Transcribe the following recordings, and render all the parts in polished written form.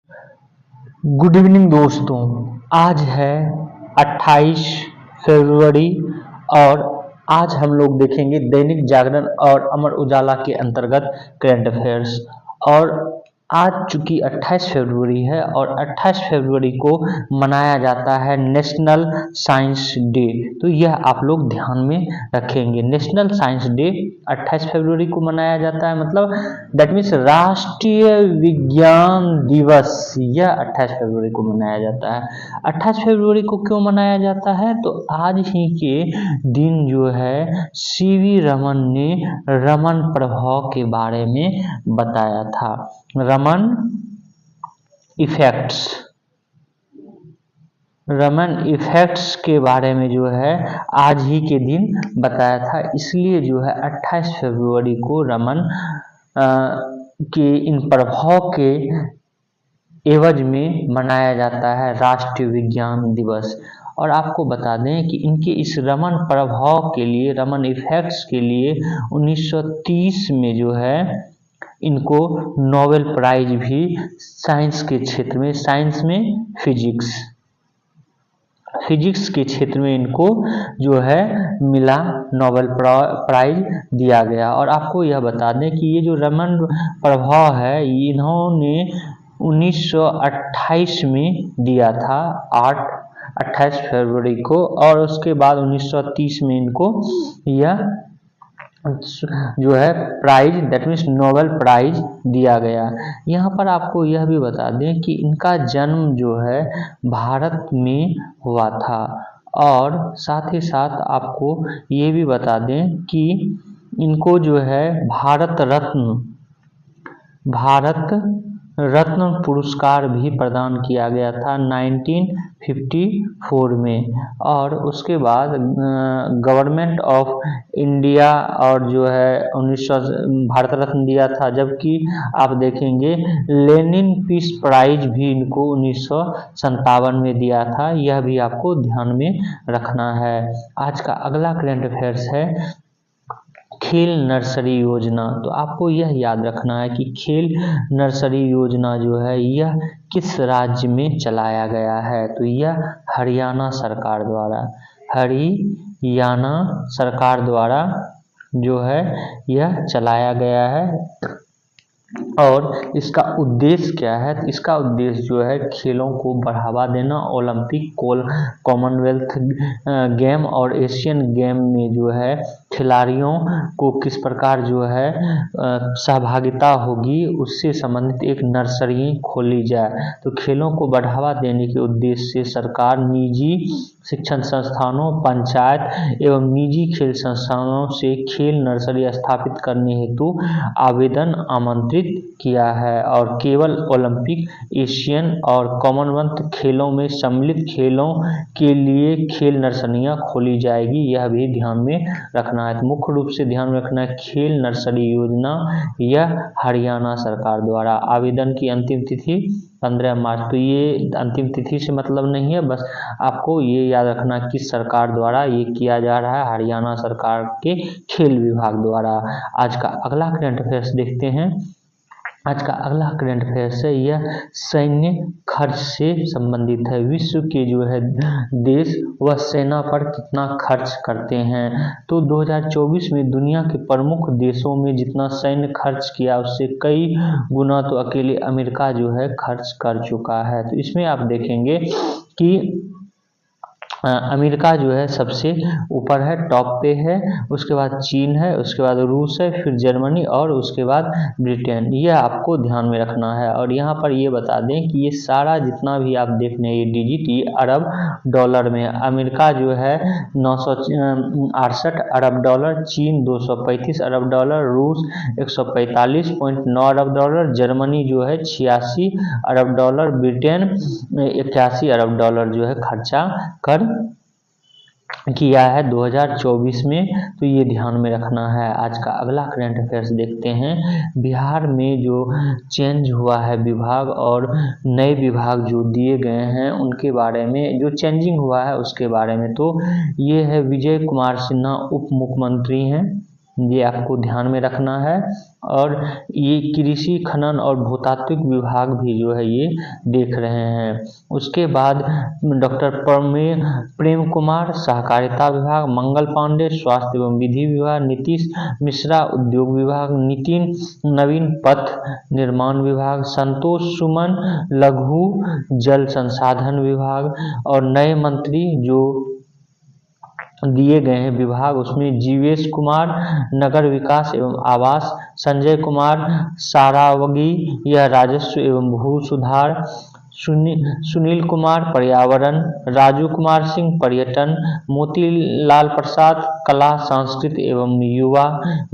Good evening दोस्तों। आज है 28 फरवरी और आज हम लोग देखेंगे दैनिक जागरण और अमर उजाला के अंतर्गत करंट अफेयर्स। और आज चूंकि 28 फरवरी है और 28 फरवरी को मनाया जाता है नेशनल साइंस डे, तो यह आप लोग ध्यान में रखेंगे। नेशनल साइंस डे 28 फरवरी को मनाया जाता है, मतलब दैट मीन्स राष्ट्रीय विज्ञान दिवस यह 28 फरवरी को मनाया जाता है। 28 फरवरी को क्यों मनाया जाता है? तो आज ही के दिन जो है सीवी रमन ने रमन प्रभाव के बारे में बताया था। रमन इफेक्ट्स के बारे में जो है आज ही के दिन बताया था, इसलिए जो है 28 फरवरी को रमन के इन प्रभाव के एवज में मनाया जाता है राष्ट्रीय विज्ञान दिवस। और आपको बता दें कि इनके इस रमन प्रभाव के लिए, रमन इफेक्ट्स के लिए 1930 में जो है इनको नोबेल प्राइज भी साइंस के क्षेत्र में, साइंस में फिजिक्स के क्षेत्र में इनको जो है मिला, नोबेल प्राइज दिया गया। और आपको यह बता दें कि ये जो रमन प्रभाव है इन्होंने 1928 में दिया था, 28 फरवरी को, और उसके बाद 1930 में इनको यह जो है prize, that means Nobel prize दिया गया। यहाँ पर आपको यह भी बता दें कि इनका जन्म जो है भारत में हुआ था। और साथ ही साथ आपको ये भी बता दें कि इनको जो है भारत रत्न पुरस्कार भी प्रदान किया गया था 1954 में। और उसके बाद गवर्नमेंट ऑफ इंडिया और जो है 1900 भारत रत्न दिया था, जबकि आप देखेंगे लेनिन पीस प्राइज भी इनको 1957 में दिया था। यह भी आपको ध्यान में रखना है। आज का अगला करंट अफेयर्स है खेल नर्सरी योजना। तो आपको यह याद रखना है कि खेल नर्सरी योजना जो है यह किस राज्य में चलाया गया है? तो यह हरियाणा सरकार द्वारा जो है यह चलाया गया है। और इसका उद्देश्य क्या है? तो इसका उद्देश्य जो है खेलों को बढ़ावा देना, ओलंपिक, कॉमनवेल्थ गेम और एशियन गेम में जो है खिलाड़ियों को किस प्रकार जो है सहभागिता होगी, उससे संबंधित एक नर्सरी खोली जाए। तो खेलों को बढ़ावा देने के उद्देश्य से सरकार निजी शिक्षण संस्थानों, पंचायत एवं निजी खेल संस्थानों से खेल नर्सरी स्थापित करने हेतु आवेदन आमंत्रित किया है। और केवल ओलंपिक, एशियन और कॉमनवेल्थ खेलों में सम्मिलित खेलों के लिए खेल नर्सरियां खोली जाएगी, यह भी ध्यान में रखना है। तो मुख्य रूप से ध्यान में रखना है खेल नर्सरी योजना यह हरियाणा सरकार द्वारा। आवेदन की अंतिम तिथि 15 मार्च। तो ये अंतिम तिथि से मतलब नहीं है, बस आपको ये याद रखना कि सरकार द्वारा ये किया जा रहा है, हरियाणा सरकार के खेल विभाग द्वारा। आज का अगला करंट अफेयर्स देखते हैं। आज का अगला करंट अफेयर्स है यह सैन्य खर्च से संबंधित है। विश्व के जो है देश वह सेना पर कितना खर्च करते हैं? तो 2024 में दुनिया के प्रमुख देशों में जितना सैन्य खर्च किया उससे कई गुना तो अकेले अमेरिका जो है खर्च कर चुका है। तो इसमें आप देखेंगे कि अमेरिका जो है सबसे ऊपर है, टॉप पे है, उसके बाद चीन है, उसके बाद रूस है, फिर जर्मनी और उसके बाद ब्रिटेन। यह आपको ध्यान में रखना है। और यहाँ पर ये बता दें कि ये सारा जितना भी आप देख रहे हैं ये डिजिट ये अरब डॉलर में है। अमेरिका जो है 968 अरब डॉलर, चीन 235 अरब डॉलर, रूस 145.9 अरब डॉलर, जर्मनी जो है 86 अरब डॉलर, ब्रिटेन 81 अरब डॉलर जो है खर्चा कर किया है 2024 में। तो ये ध्यान में रखना है। आज का अगला करंट अफेयर्स देखते हैं। बिहार में जो चेंज हुआ है विभाग और नए विभाग जो दिए गए हैं उनके बारे में, जो चेंजिंग हुआ है उसके बारे में। तो ये है विजय कुमार सिन्हा उप मुख्यमंत्री हैं ये आपको ध्यान में रखना है। और ये कृषि खनन और भूतात्विक विभाग भी जो है ये देख रहे हैं। उसके बाद डॉक्टर प्रेम कुमार सहकारिता विभाग, मंगल पांडे स्वास्थ्य एवं विधि विभाग, नीतीश मिश्रा उद्योग विभाग, नितिन नवीन पथ निर्माण विभाग, संतोष सुमन लघु जल संसाधन विभाग। और नए मंत्री जो दिए गए हैं विभाग, उसमें जीवेश कुमार नगर विकास एवं आवास, संजय कुमार सारावगी यह राजस्व एवं भू सुधार, सुनील कुमार पर्यावरण, राजू कुमार सिंह पर्यटन, मोतीलाल प्रसाद कला संस्कृति एवं युवा,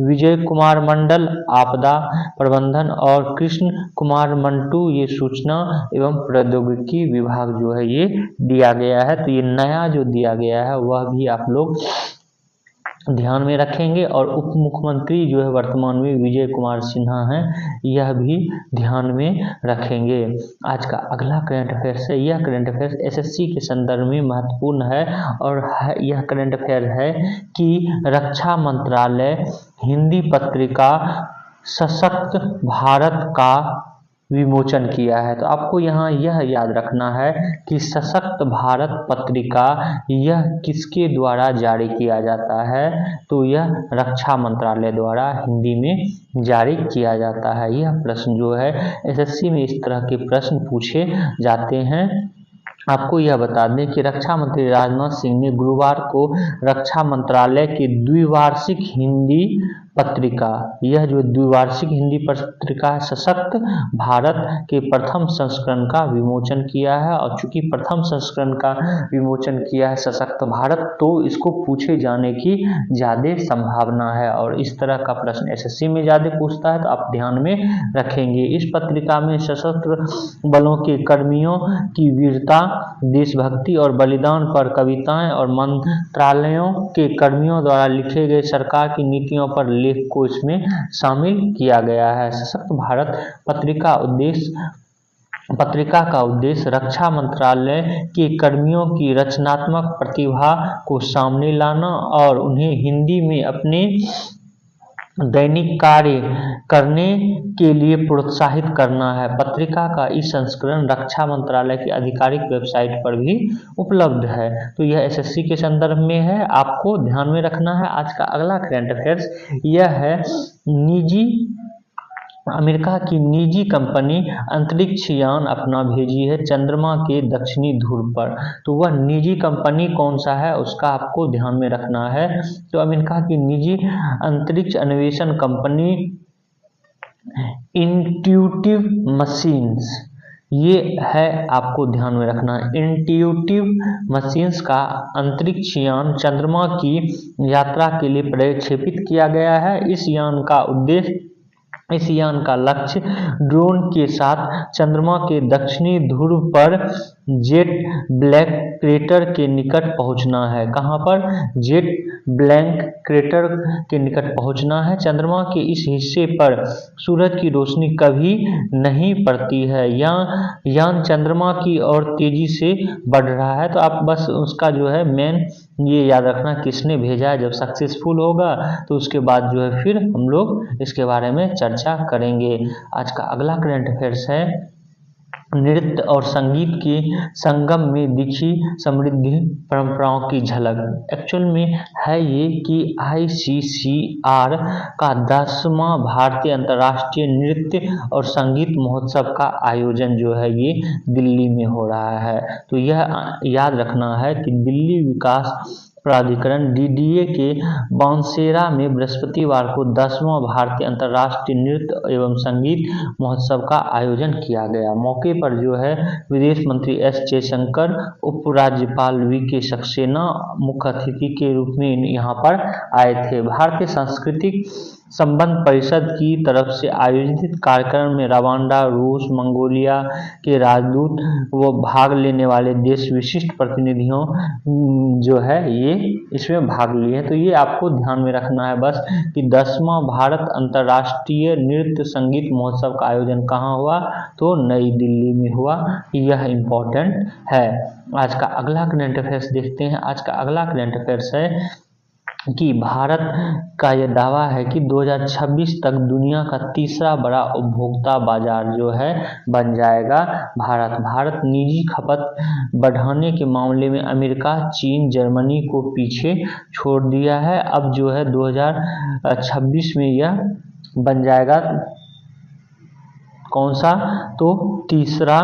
विजय कुमार मंडल आपदा प्रबंधन और कृष्ण कुमार मंटू ये सूचना एवं प्रौद्योगिकी विभाग जो है ये दिया गया है। तो ये नया जो दिया गया है वह भी आप लोग ध्यान में रखेंगे। और उप मुख्यमंत्री जो है वर्तमान में विजय कुमार सिन्हा हैं, यह भी ध्यान में रखेंगे। आज का अगला करंट अफेयर्स है, यह करंट अफेयर्स एसएससी के संदर्भ में महत्वपूर्ण है। और यह करंट अफेयर है कि रक्षा मंत्रालय हिंदी पत्रिका सशक्त भारत का विमोचन किया है। तो आपको यहाँ यह याद रखना है कि सशक्त भारत पत्रिका यह किसके द्वारा जारी किया जाता है, तो यह रक्षा मंत्रालय द्वारा हिंदी में जारी किया जाता है। यह प्रश्न जो है एसएससी में इस तरह के प्रश्न पूछे जाते हैं। आपको यह बता दें कि रक्षा मंत्री राजनाथ सिंह ने गुरुवार को रक्षा मंत्रालय की द्विवार्षिक हिंदी पत्रिका, यह जो द्विवार्षिक हिंदी पत्रिका है सशक्त भारत के प्रथम संस्करण का विमोचन किया है। और चूंकि प्रथम संस्करण का विमोचन किया है सशक्त भारत, तो इसको पूछे जाने की ज़्यादा संभावना है। और इस तरह का प्रश्न एसएससी में ज़्यादा पूछता है, तो आप ध्यान में रखेंगे। इस पत्रिका में सशस्त्र बलों के कर्मियों की वीरता, देशभक्ति और बलिदान पर कविताएं और मंत्रालयों के कर्मियों द्वारा लिखे गए सरकार की नीतियों पर लेख को इसमें शामिल किया गया है। सशक्त भारत पत्रिका का उद्देश्य रक्षा मंत्रालय के कर्मियों की रचनात्मक प्रतिभा को सामने लाना और उन्हें हिंदी में अपने दैनिक कार्य करने के लिए प्रोत्साहित करना है। पत्रिका का इस संस्करण रक्षा मंत्रालय की आधिकारिक वेबसाइट पर भी उपलब्ध है। तो यह एसएससी के संदर्भ में है, आपको ध्यान में रखना है। आज का अगला करंट अफेयर्स यह है अमेरिका की निजी कंपनी अंतरिक्ष यान अपना भेजी है चंद्रमा के दक्षिणी ध्रुव पर। तो वह निजी कंपनी कौन सा है उसका आपको ध्यान में रखना है। तो अमेरिका की निजी अंतरिक्ष अन्वेषण कंपनी इंट्यूटिव मशीन्स ये है, आपको ध्यान में रखना है। इंट्यूटिव मशीन्स का अंतरिक्ष यान चंद्रमा की यात्रा के लिए प्रक्षेपित किया गया है। इस यान का लक्ष्य ड्रोन के साथ चंद्रमा के दक्षिणी ध्रुव पर जेट ब्लैक क्रेटर के निकट पहुंचना है। कहां पर? जेट ब्लैक क्रेटर के निकट पहुंचना है। चंद्रमा के इस हिस्से पर सूरज की रोशनी कभी नहीं पड़ती है। यान चंद्रमा की ओर तेजी से बढ़ रहा है। तो आप बस उसका जो है मेन ये याद रखना किसने भेजा है। जब सक्सेसफुल होगा तो उसके बाद जो है फिर हम लोग इसके बारे में चर्चा करेंगे। आज का अगला करंट अफेयर्स है नृत्य और संगीत के संगम में दिखी समृद्धि परंपराओं की झलक। एक्चुअल में है ये कि ICCR का 10वां भारतीय अंतर्राष्ट्रीय नृत्य और संगीत महोत्सव का आयोजन जो है ये दिल्ली में हो रहा है। तो यह याद रखना है कि दिल्ली विकास प्राधिकरण DDA के बांसेरा में बृहस्पतिवार को 10वां भारतीय अंतर्राष्ट्रीय नृत्य एवं संगीत महोत्सव का आयोजन किया गया। मौके पर जो है विदेश मंत्री S जयशंकर, उपराज्यपाल VK सक्सेना मुख्य अतिथि के रूप में यहाँ पर आए थे। भारतीय सांस्कृतिक संबंध परिषद की तरफ से आयोजित कार्यक्रम में रवांडा, रूस, मंगोलिया के राजदूत वो भाग लेने वाले देश विशिष्ट प्रतिनिधियों जो है ये इसमें भाग लिए। तो ये आपको ध्यान में रखना है बस कि 10वां भारत अंतर्राष्ट्रीय नृत्य संगीत महोत्सव का आयोजन कहाँ हुआ, तो नई दिल्ली में हुआ। यह इम्पोर्टेंट है। आज का अगला करंट अफेयर्स देखते हैं। आज का अगला करंट अफेयर्स है कि भारत का यह दावा है कि 2026 तक दुनिया का तीसरा बड़ा उपभोक्ता बाजार जो है बन जाएगा भारत निजी खपत बढ़ाने के मामले में अमेरिका, चीन, जर्मनी को पीछे छोड़ दिया है। अब जो है 2026 में यह बन जाएगा कौन सा, तो तीसरा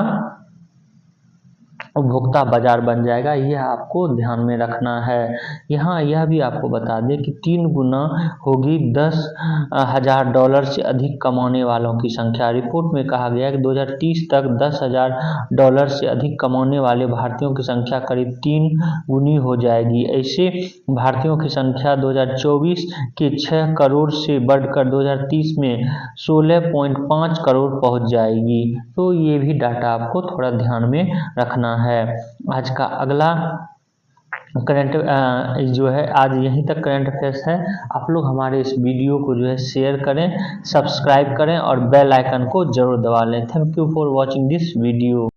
उपभोक्ता बाजार बन जाएगा। यह आपको ध्यान में रखना है। यहाँ यह भी आपको बता दें कि 3 गुना होगी $10,000 से अधिक कमाने वालों की संख्या। रिपोर्ट में कहा गया है कि 2030 तक $10,000 से अधिक कमाने वाले भारतीयों की संख्या करीब 3 गुनी हो जाएगी। ऐसे भारतीयों की संख्या 2024 के 6 करोड़ से बढ़कर 2030 में 16.5 करोड़ पहुँच जाएगी। तो ये भी डाटा आपको थोड़ा ध्यान में रखना है। आज का अगला करंट जो है, आज यहीं तक करंट अफेयर्स है। आप लोग हमारे इस वीडियो को जो है शेयर करें, सब्सक्राइब करें और बेल आइकन को जरूर दबा लें। Thank you for watching this video.